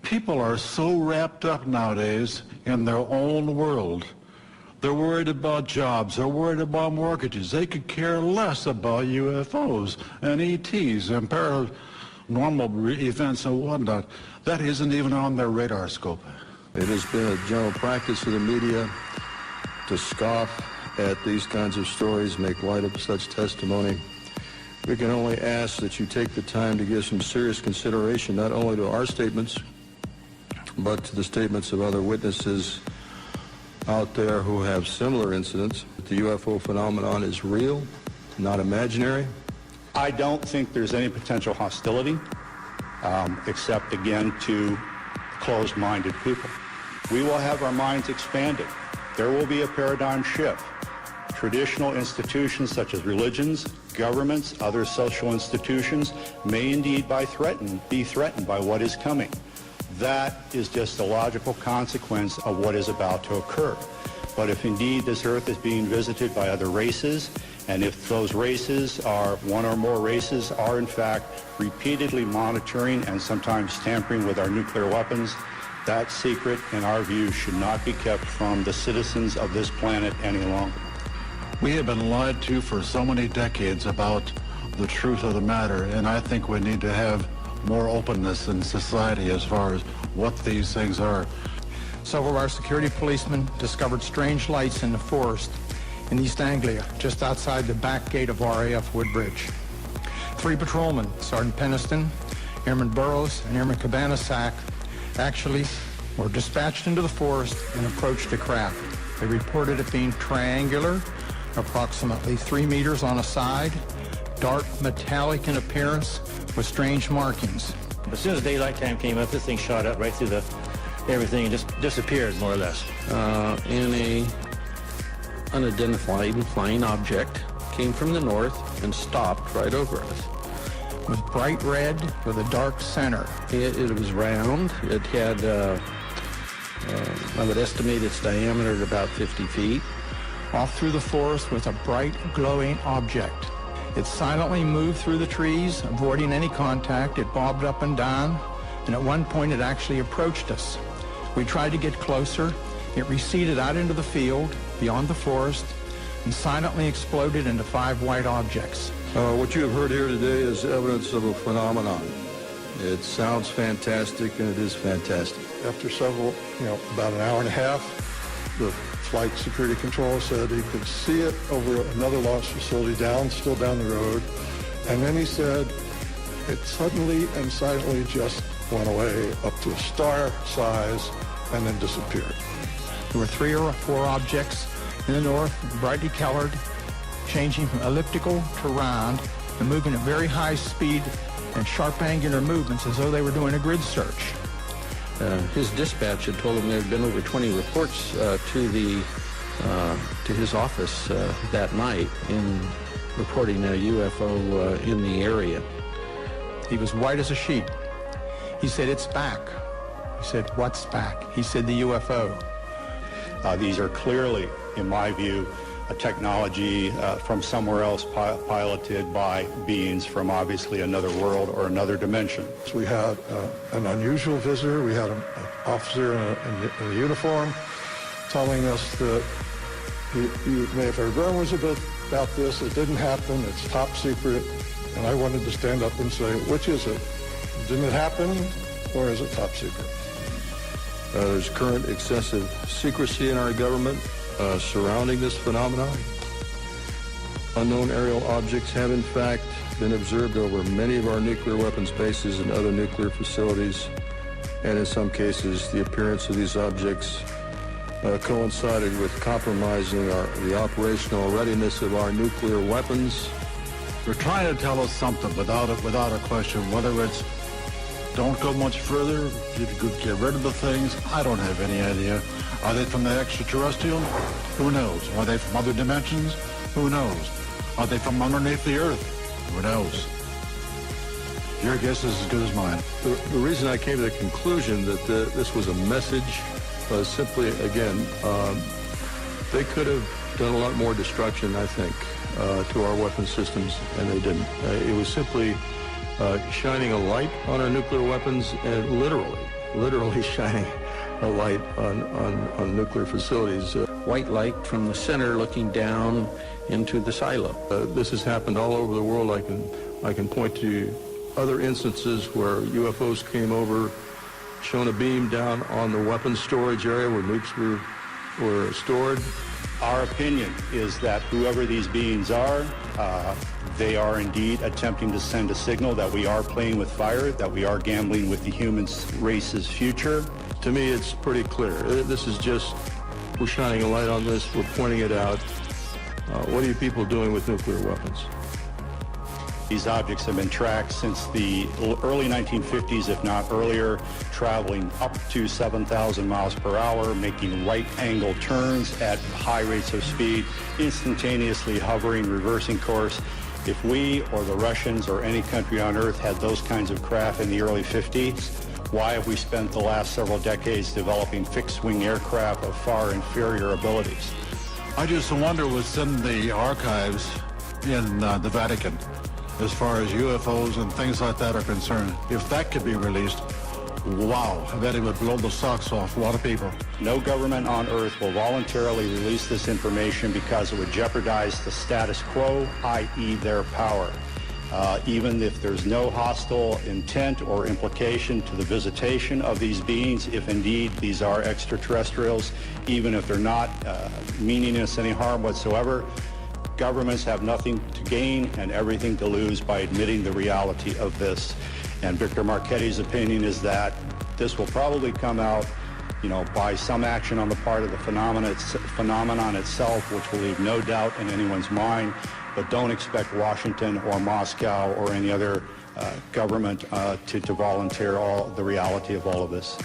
People are so wrapped up nowadays in their own world. They're worried about jobs. They're worried about mortgages. They could care less about UFOs and ETs and paranormal events and whatnot. That isn't even on their radar scope. It has been a general practice of the media to scoff at these kinds of stories, make light of such testimony. We can only ask that you take the time to give some serious consideration not only to our statements, but to the statements of other witnesses out there who have similar incidents. The UFO phenomenon is real, not imaginary. I don't think there's any potential hostility, except, again, to closed-minded people. We will have our minds expanded. There will be a paradigm shift. Traditional institutions such as religions, governments, other social institutions may indeed be threatened by what is coming. That is just a logical consequence of what is about to occur. But if indeed this Earth is being visited by other races, and if those races are, one or more races, are in fact repeatedly monitoring and sometimes tampering with our nuclear weapons, that secret, in our view, should not be kept from the citizens of this planet any longer. We have been lied to for so many decades about the truth of the matter, and I think we need to have more openness in society as far as what these things are. Several of our security policemen discovered strange lights in the forest in East Anglia, just outside the back gate of RAF Woodbridge. 3 patrolmen, Sergeant Peniston, Airman Burrows, and Airman Cabanasac, actually were dispatched into the forest and approached the craft. They reported it being triangular, approximately 3 meters on a side, dark metallic in appearance with strange markings. As soon as daylight time came up, this thing shot up right through everything and just disappeared, more or less. In a unidentified flying object came from the north and stopped right over us. It was bright red with a dark center. It was round. It had, I would estimate its diameter at about 50 feet. Off through the forest was a bright, glowing object. It silently moved through the trees, avoiding any contact. It bobbed up and down, and at one point it actually approached us. We tried to get closer. It receded out into the field, beyond the forest, and silently exploded into 5 white objects. What you have heard here today is evidence of a phenomenon. It sounds fantastic, and it is fantastic. After several, about an hour and a half, the flight security control said he could see it over another launch facility still down the road. And then he said it suddenly and silently just went away up to a star size and then disappeared. There were 3 or 4 objects in the north, brightly colored, changing from elliptical to round and moving at very high speed and sharp angular movements as though they were doing a grid search. His dispatch had told him there had been over 20 reports to his office that night in reporting a UFO in the area. He was white as a sheet. He said, "It's back." He said, "What's back?" He said, "The UFO." These are clearly, in my view, a technology from somewhere else piloted by beings from obviously another world or another dimension. So we had an unusual visitor. We had an officer in a uniform telling us that you may have heard rumors about this. It didn't happen. It's top secret. And I wanted to stand up and say, which is it? Didn't it happen, or is it top secret? There's current excessive secrecy in our government surrounding this phenomenon. Unknown aerial objects have in fact been observed over many of our nuclear weapons bases and other nuclear facilities, and in some cases the appearance of these objects coincided with compromising the operational readiness of our nuclear weapons. They're trying to tell us something without a question, whether it's don't go much further, you could get rid of the things. I don't have any idea. Are they from the extraterrestrial? Who knows? Are they from other dimensions? Who knows? Are they from underneath the earth? Who knows? Your guess is as good as mine. The reason I came to the conclusion that this was a message was simply, again, they could have done a lot more destruction, I think, to our weapon systems, and they didn't. It was simply shining a light on our nuclear weapons, and literally, literally shining a light on nuclear facilities. White light from the center looking down into the silo. This has happened all over the world. I can point to other instances where UFOs came over, shown a beam down on the weapons storage area where nukes were stored. Our opinion is that whoever these beings are, they are indeed attempting to send a signal that we are playing with fire, that we are gambling with the human race's future. To me, it's pretty clear. This is just, we're shining a light on this, we're pointing it out. What are you people doing with nuclear weapons? These objects have been tracked since the early 1950s, if not earlier, traveling up to 7,000 miles per hour, making right-angle turns at high rates of speed, instantaneously hovering, reversing course. If we or the Russians or any country on Earth had those kinds of craft in the early 50s, why have we spent the last several decades developing fixed-wing aircraft of far inferior abilities? I just wonder what's in the archives in the Vatican as far as UFOs and things like that are concerned. If that could be released, wow, I bet it would blow the socks off a lot of people. No government on Earth will voluntarily release this information because it would jeopardize the status quo, i.e. their power. Even if there's no hostile intent or implication to the visitation of these beings, if indeed these are extraterrestrials, even if they're not meaning us any harm whatsoever, governments have nothing to gain and everything to lose by admitting the reality of this. And Victor Marchetti's opinion is that this will probably come out, by some action on the part of the phenomenon itself, which will leave no doubt in anyone's mind. But don't expect Washington or Moscow or any other government to volunteer the reality of all of this.